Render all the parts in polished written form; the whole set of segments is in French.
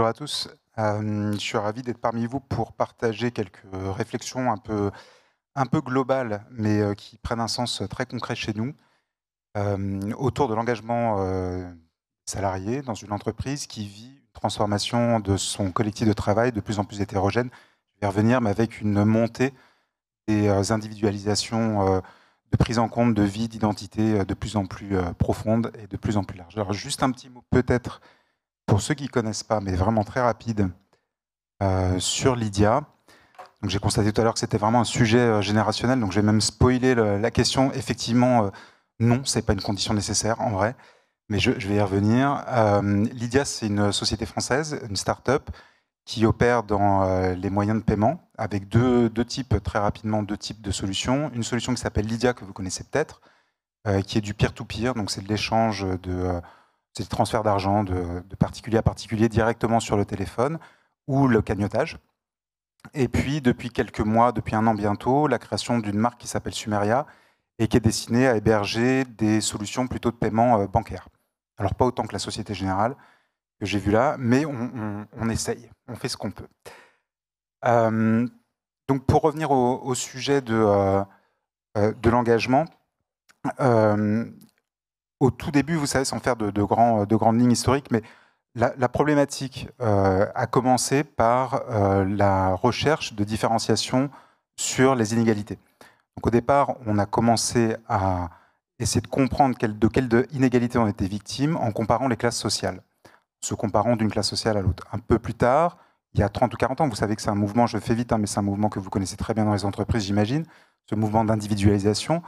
Bonjour à tous. Je suis ravi d'être parmi vous pour partager quelques réflexions un peu globales, mais qui prennent un sens très concret chez nous, autour de l'engagement salarié dans une entreprise qui vit une transformation de son collectif de travail de plus en plus hétérogène. Je vais y revenir, mais avec une montée des individualisations de prise en compte de vie, d'identité de plus en plus profonde et de plus en plus large. Alors juste un petit mot peut-être pour ceux qui ne connaissent pas, mais vraiment très rapide, sur Lydia. Donc j'ai constaté tout à l'heure que c'était vraiment un sujet générationnel, donc je vais même spoiler la question. Effectivement, non, ce n'est pas une condition nécessaire en vrai, mais je vais y revenir. Lydia, c'est une société française, une start-up, qui opère dans les moyens de paiement, avec deux types, très rapidement, deux types de solutions. Une solution qui s'appelle Lydia, que vous connaissez peut-être, qui est du peer-to-peer, donc c'est de l'échange c'est le transfert d'argent de particulier à particulier directement sur le téléphone ou le cagnotage. Et puis, depuis quelques mois, depuis 1 an bientôt, la création d'une marque qui s'appelle Sumeria et qui est destinée à héberger des solutions plutôt de paiement bancaire. Alors, pas autant que la Société Générale que j'ai vu là, mais on essaye, on fait ce qu'on peut. Donc, pour revenir au sujet de l'engagement, au tout début, vous savez, sans faire de grandes lignes historiques, mais la problématique a commencé par la recherche de différenciation sur les inégalités. Donc au départ, on a commencé à essayer de comprendre de quelle inégalité on était victime en comparant les classes sociales, se comparant d'une classe sociale à l'autre. Un peu plus tard, il y a 30 ou 40 ans, vous savez que c'est un mouvement, je fais vite, hein, mais c'est un mouvement que vous connaissez très bien dans les entreprises, j'imagine, ce mouvement d'individualisation.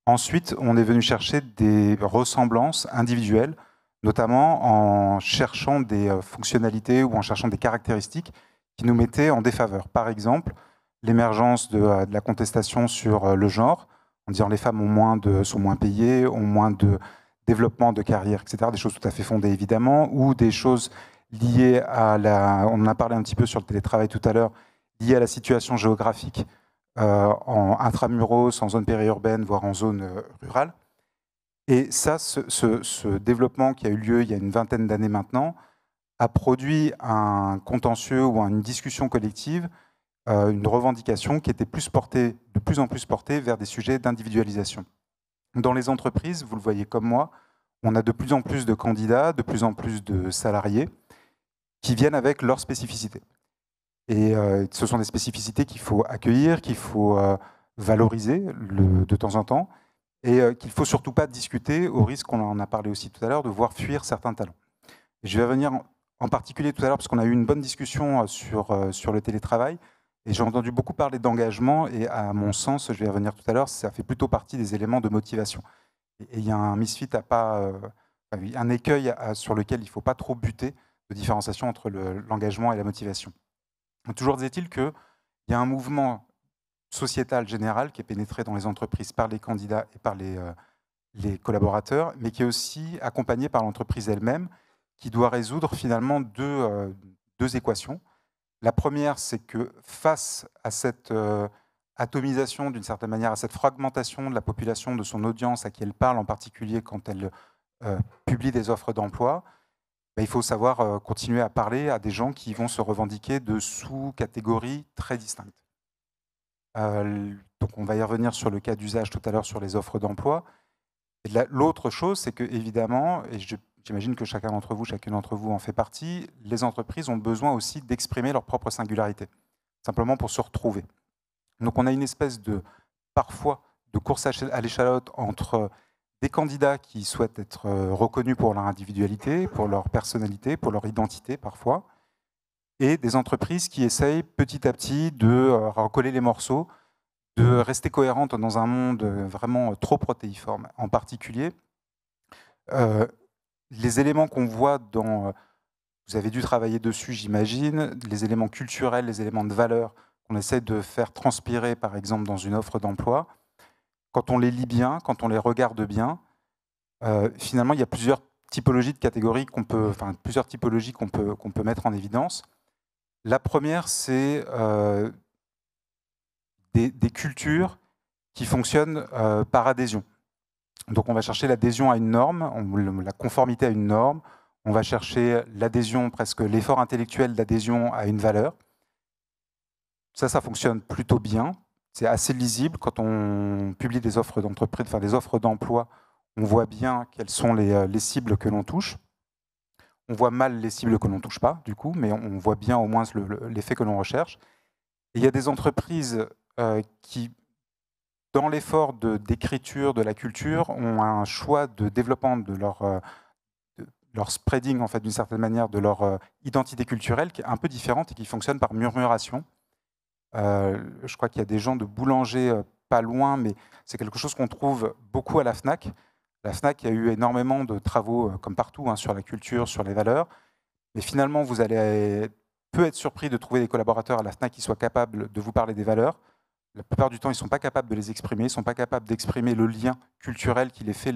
Ensuite, on est venu chercher des ressemblances individuelles, notamment en cherchant des fonctionnalités ou en cherchant des caractéristiques qui nous mettaient en défaveur. Par exemple, l'émergence de la contestation sur le genre, en disant les femmes sont moins payées, ont moins de développement de carrière, etc. Des choses tout à fait fondées, évidemment, ou des choses liées on en a parlé un petit peu sur le télétravail tout à l'heure, liées à la situation géographique, en intramuros, en zone périurbaine, voire en zone rurale. Et ça, ce développement qui a eu lieu il y a une vingtaine d'années maintenant, a produit un contentieux ou une discussion collective, une revendication qui était de plus en plus portée vers des sujets d'individualisation. Dans les entreprises, vous le voyez comme moi, on a de plus en plus de candidats, de plus en plus de salariés qui viennent avec leurs spécificités. Et ce sont des spécificités qu'il faut accueillir, qu'il faut valoriser de temps en temps, et qu'il ne faut surtout pas discuter au risque, on en a parlé aussi tout à l'heure, de voir fuir certains talents. Et je vais revenir en particulier tout à l'heure, parce qu'on a eu une bonne discussion sur le télétravail, et j'ai entendu beaucoup parler d'engagement, et à mon sens, je vais y revenir tout à l'heure, ça fait plutôt partie des éléments de motivation. Et il y a un misfit un écueil sur lequel il ne faut pas trop buter de différenciation entre l'engagement et la motivation. Toujours est-il qu'il y a un mouvement sociétal général qui est pénétré dans les entreprises par les candidats et par les collaborateurs, mais qui est aussi accompagné par l'entreprise elle-même, qui doit résoudre finalement deux équations. La première, c'est que face à cette atomisation, d'une certaine manière, à cette fragmentation de la population, de son audience à qui elle parle, en particulier quand elle publie des offres d'emploi, il faut savoir continuer à parler à des gens qui vont se revendiquer de sous-catégories très distinctes. Donc on va y revenir sur le cas d'usage tout à l'heure sur les offres d'emploi. L'autre chose, c'est que évidemment, et j'imagine que chacune d'entre vous en fait partie, les entreprises ont besoin aussi d'exprimer leur propre singularité, simplement pour se retrouver. Donc on a une espèce parfois de course à l'échalote entre des candidats qui souhaitent être reconnus pour leur individualité, pour leur personnalité, pour leur identité parfois, et des entreprises qui essayent petit à petit de recoller les morceaux, de rester cohérentes dans un monde vraiment trop protéiforme. En particulier, les éléments qu'on voit vous avez dû travailler dessus, j'imagine, les éléments culturels, les éléments de valeur qu'on essaie de faire transpirer, par exemple, dans une offre d'emploi, quand on les lit bien, quand on les regarde bien, finalement, il y a plusieurs typologies de catégories plusieurs typologies qu'on peut mettre en évidence. La première, c'est des cultures qui fonctionnent par adhésion. Donc on va chercher l'adhésion à une norme, la conformité à une norme, On va chercher l'adhésion, presque l'effort intellectuel d'adhésion à une valeur. Ça fonctionne plutôt bien. C'est assez lisible quand on publie des offres d'entreprise, enfin des offres d'emploi. On voit bien quelles sont les cibles que l'on touche. On voit mal les cibles que l'on ne touche pas, du coup, mais on voit bien au moins l'effet que l'on recherche. Et il y a des entreprises qui, dans l'effort d'écriture de la culture, ont un choix de développement de leur spreading, en fait, d'une certaine manière, de leur identité culturelle, qui est un peu différente et qui fonctionne par murmuration. Je crois qu'il y a des gens de boulanger pas loin, mais c'est quelque chose qu'on trouve beaucoup à la FNAC. La FNAC a eu énormément de travaux, comme partout, hein, sur la culture, sur les valeurs. Mais finalement, vous allez peu être surpris de trouver des collaborateurs à la FNAC qui soient capables de vous parler des valeurs. La plupart du temps, ils ne sont pas capables de les exprimer, ils ne sont pas capables d'exprimer le lien culturel qui les fait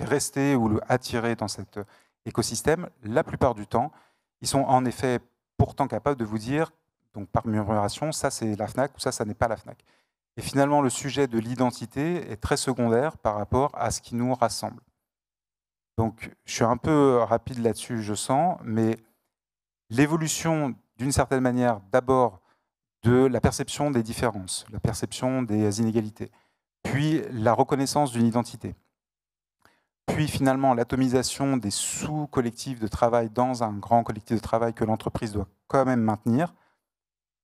rester ou attirer dans cet écosystème. La plupart du temps, ils sont en effet pourtant capables de vous dire, donc par murmuration, ça c'est la FNAC ou ça n'est pas la FNAC. Et finalement, le sujet de l'identité est très secondaire par rapport à ce qui nous rassemble. Donc, je suis un peu rapide là-dessus, je sens, mais l'évolution, d'une certaine manière, d'abord de la perception des différences, la perception des inégalités, puis la reconnaissance d'une identité, puis finalement l'atomisation des sous-collectifs de travail dans un grand collectif de travail que l'entreprise doit quand même maintenir,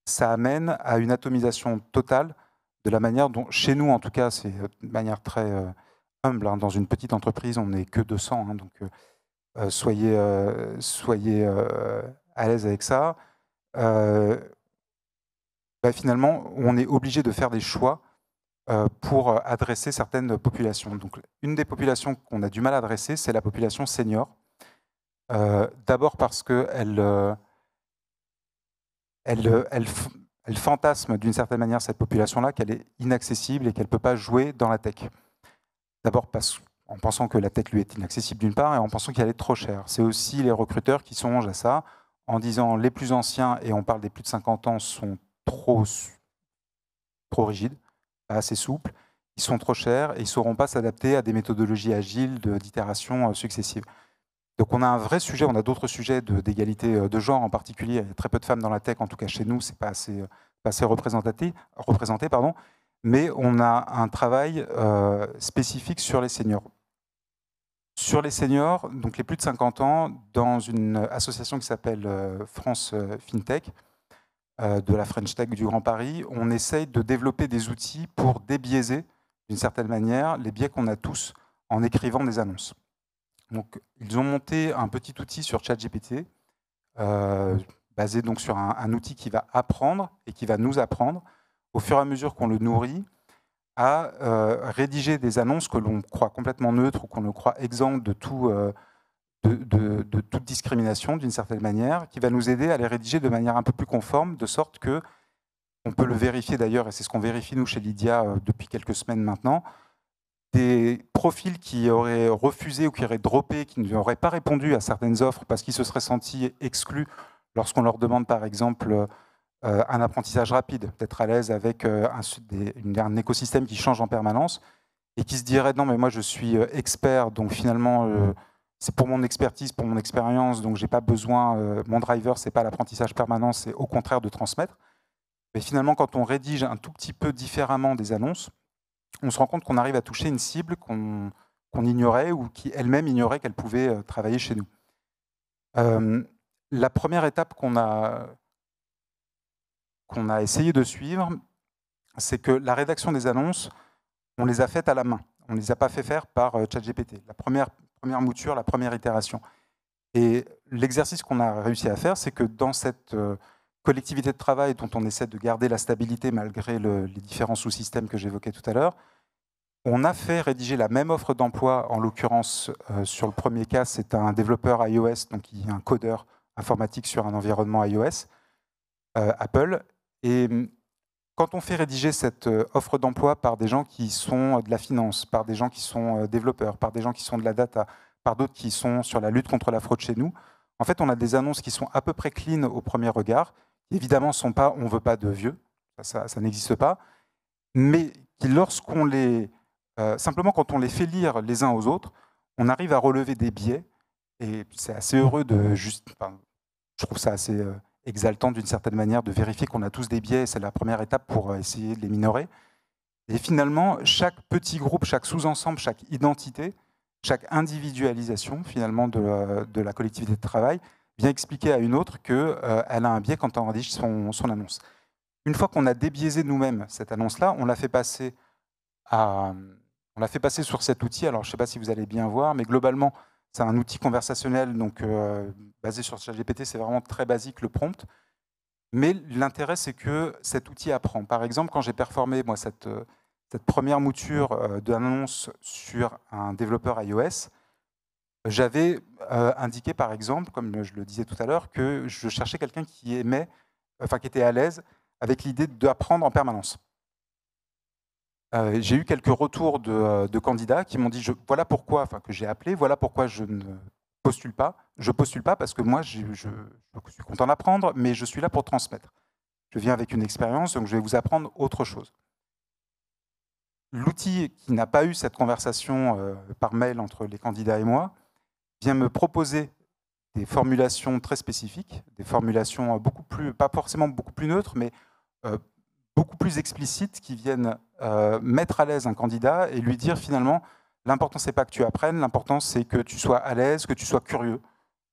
ça amène à une atomisation totale de la manière dont, chez nous en tout cas, c'est de manière très humble, hein, dans une petite entreprise, on n'est que 200, hein, donc soyez à l'aise avec ça. Finalement, on est obligé de faire des choix pour adresser certaines populations. Donc, une des populations qu'on a du mal à adresser, c'est la population senior. D'abord parce qu'elle elle fantasme d'une certaine manière cette population-là, qu'elle est inaccessible et qu'elle ne peut pas jouer dans la tech. D'abord en pensant que la tech lui est inaccessible d'une part et en pensant qu'elle est trop chère. C'est aussi les recruteurs qui songent à ça en disant les plus anciens, et on parle des plus de 50 ans, sont trop rigides, pas assez souples, ils sont trop chers et ils ne sauront pas s'adapter à des méthodologies agiles d'itération successives. Donc on a un vrai sujet, on a d'autres sujets d'égalité de genre en particulier. Il y a très peu de femmes dans la tech, en tout cas chez nous, ce n'est pas assez représenté, pardon. Mais on a un travail spécifique sur les seniors. Sur les seniors, donc les plus de 50 ans, dans une association qui s'appelle France FinTech, de la French Tech du Grand Paris, on essaye de développer des outils pour débiaiser, d'une certaine manière, les biais qu'on a tous en écrivant des annonces. Donc, ils ont monté un petit outil sur ChatGPT, basé donc sur un outil qui va apprendre et qui va nous apprendre, au fur et à mesure qu'on le nourrit, à rédiger des annonces que l'on croit complètement neutres ou qu'on le croit exemptes de toute discrimination, d'une certaine manière, qui va nous aider à les rédiger de manière un peu plus conforme, de sorte que, on peut le vérifier d'ailleurs, et c'est ce qu'on vérifie nous chez Lydia depuis quelques semaines maintenant, des profils qui auraient refusé ou qui auraient droppé, qui n'auraient pas répondu à certaines offres parce qu'ils se seraient sentis exclus lorsqu'on leur demande par exemple un apprentissage rapide, d'être à l'aise avec un écosystème qui change en permanence, et qui se diraient non mais moi je suis expert, donc finalement c'est pour mon expertise, pour mon expérience, donc j'ai pas besoin, mon driver c'est pas l'apprentissage permanent, c'est au contraire de transmettre. Mais finalement quand on rédige un tout petit peu différemment des annonces, on se rend compte qu'on arrive à toucher une cible qu'on ignorait ou qui elle-même ignorait qu'elle pouvait travailler chez nous. La première étape qu'on a essayé de suivre, c'est que la rédaction des annonces, on les a faites à la main. On ne les a pas fait faire par ChatGPT. La première mouture, la première itération. Et l'exercice qu'on a réussi à faire, c'est que dans cette collectivité de travail dont on essaie de garder la stabilité malgré les différents sous-systèmes que j'évoquais tout à l'heure, on a fait rédiger la même offre d'emploi, en l'occurrence, sur le premier cas, c'est un développeur iOS, donc un codeur informatique sur un environnement iOS, Apple. Et quand on fait rédiger cette offre d'emploi par des gens qui sont de la finance, par des gens qui sont développeurs, par des gens qui sont de la data, par d'autres qui sont sur la lutte contre la fraude chez nous, en fait, on a des annonces qui sont à peu près clean au premier regard, qui évidemment sont pas « on veut pas de vieux », ça n'existe pas, mais qui, lorsqu'on les... simplement, quand on les fait lire les uns aux autres, on arrive à relever des biais Et c'est assez heureux de juste... Enfin, je trouve ça assez exaltant d'une certaine manière de vérifier qu'on a tous des biais. C'est la première étape pour essayer de les minorer. Et finalement, chaque petit groupe, chaque sous-ensemble, chaque identité, chaque individualisation finalement de la collectivité de travail vient expliquer à une autre qu'elle a un biais quand on rédige son annonce. Une fois qu'on a débiaisé nous-mêmes cette annonce-là, on l'a fait passer sur cet outil. Alors, je ne sais pas si vous allez bien voir, mais globalement, c'est un outil conversationnel donc, basé sur ChatGPT. C'est vraiment très basique, le prompt. Mais l'intérêt, c'est que cet outil apprend. Par exemple, quand j'ai performé moi, cette première mouture d'annonce sur un développeur iOS, j'avais indiqué, par exemple, comme je le disais tout à l'heure, que je cherchais quelqu'un qui était à l'aise avec l'idée d'apprendre en permanence. J'ai eu quelques retours de candidats qui m'ont dit voilà pourquoi, que j'ai appelé, voilà pourquoi je ne postule pas. Je postule pas parce que moi, je suis content d'apprendre, mais je suis là pour transmettre. Je viens avec une expérience, donc je vais vous apprendre autre chose. L'outil qui n'a pas eu cette conversation par mail entre les candidats et moi vient me proposer des formulations très spécifiques, des formulations pas forcément beaucoup plus neutres, mais beaucoup plus explicites qui viennent mettre à l'aise un candidat et lui dire finalement, l'important c'est pas que tu apprennes, l'important c'est que tu sois à l'aise, que tu sois curieux.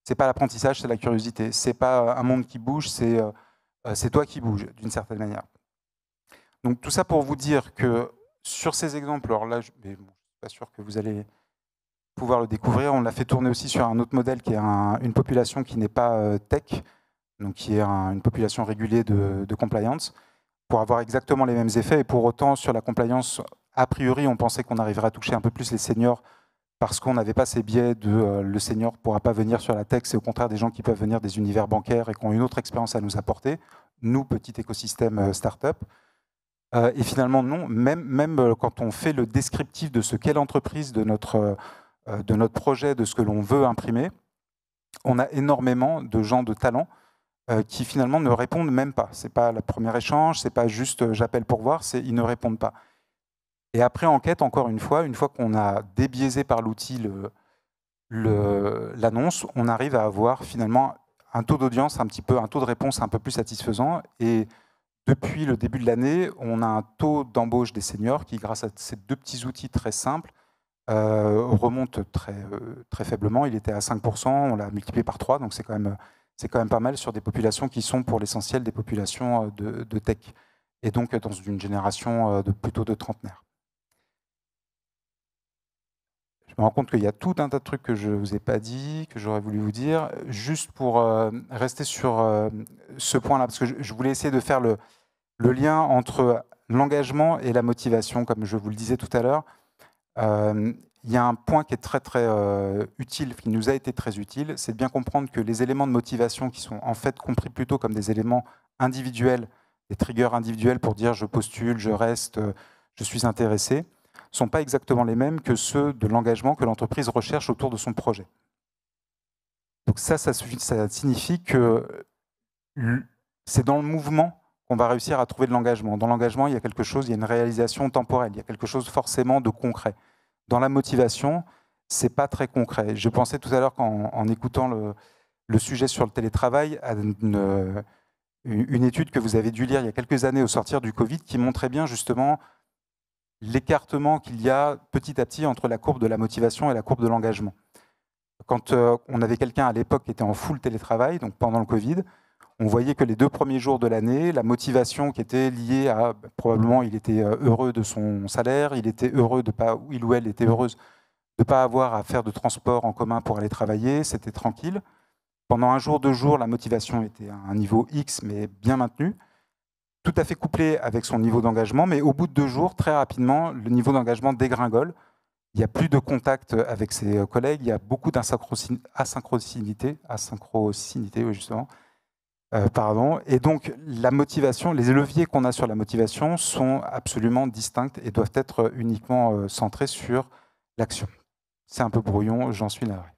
C'est pas l'apprentissage, c'est la curiosité. C'est pas un monde qui bouge, c'est toi qui bouges d'une certaine manière. Donc tout ça pour vous dire que sur ces exemples, alors là, je ne suis pas sûr que vous allez pouvoir le découvrir. On l'a fait tourner aussi sur un autre modèle qui est une population qui n'est pas tech, donc qui est une population régulée de compliance, pour avoir exactement les mêmes effets. Et pour autant, sur la compliance, a priori, on pensait qu'on arriverait à toucher un peu plus les seniors parce qu'on n'avait pas ces biais de le senior ne pourra pas venir sur la tech, c'est au contraire des gens qui peuvent venir des univers bancaires et qui ont une autre expérience à nous apporter, nous, petit écosystème start-up. Et finalement, non, même quand on fait le descriptif de ce qu'est l'entreprise, de notre projet, de ce que l'on veut imprimer, on a énormément de gens de talent qui finalement ne répondent même pas. Ce n'est pas le premier échange, ce n'est pas juste j'appelle pour voir, ils ne répondent pas. Et après enquête, encore une fois qu'on a débiaisé par l'outil l'annonce, on arrive à avoir finalement un taux d'audience un taux de réponse un peu plus satisfaisant. Et depuis le début de l'année, on a un taux d'embauche des seniors qui, grâce à ces deux petits outils très simples, remonte très faiblement. Il était à 5%, on l'a multiplié par 3, donc c'est quand même pas mal sur des populations qui sont pour l'essentiel des populations de tech, et donc dans une génération plutôt de trentenaires. Je me rends compte qu'il y a tout un tas de trucs que je ne vous ai pas dit, que j'aurais voulu vous dire. Juste pour rester sur ce point-là, parce que je voulais essayer de faire le lien entre l'engagement et la motivation, comme je vous le disais tout à l'heure. Il y a un point qui est très utile, qui nous a été très utile, c'est de bien comprendre que les éléments de motivation qui sont en fait compris plutôt comme des éléments individuels, des triggers individuels pour dire je postule, je reste, je suis intéressé, ne sont pas exactement les mêmes que ceux de l'engagement que l'entreprise recherche autour de son projet. Donc ça signifie que c'est dans le mouvement qu'on va réussir à trouver de l'engagement. Dans l'engagement, il y a quelque chose, il y a une réalisation temporelle, il y a quelque chose forcément de concret. Dans la motivation, ce n'est pas très concret. Je pensais tout à l'heure, en écoutant le sujet sur le télétravail, à une étude que vous avez dû lire il y a quelques années au sortir du Covid, qui montrait bien justement l'écartement qu'il y a petit à petit entre la courbe de la motivation et la courbe de l'engagement. Quand on avait quelqu'un à l'époque qui était en full télétravail, donc pendant le Covid, on voyait que les 2 premiers jours de l'année, la motivation qui était liée à, probablement, il était heureux de son salaire, il ou elle était heureuse de ne pas avoir à faire de transport en commun pour aller travailler, c'était tranquille. Pendant 1 jour, 2 jours, la motivation était à un niveau X, mais bien maintenu, tout à fait couplé avec son niveau d'engagement, mais au bout de 2 jours, très rapidement, le niveau d'engagement dégringole. Il n'y a plus de contact avec ses collègues, il y a beaucoup d'asynchronicité, oui, justement. Et donc, la motivation, les leviers qu'on a sur la motivation sont absolument distincts et doivent être uniquement centrés sur l'action. C'est un peu brouillon, j'en suis navré.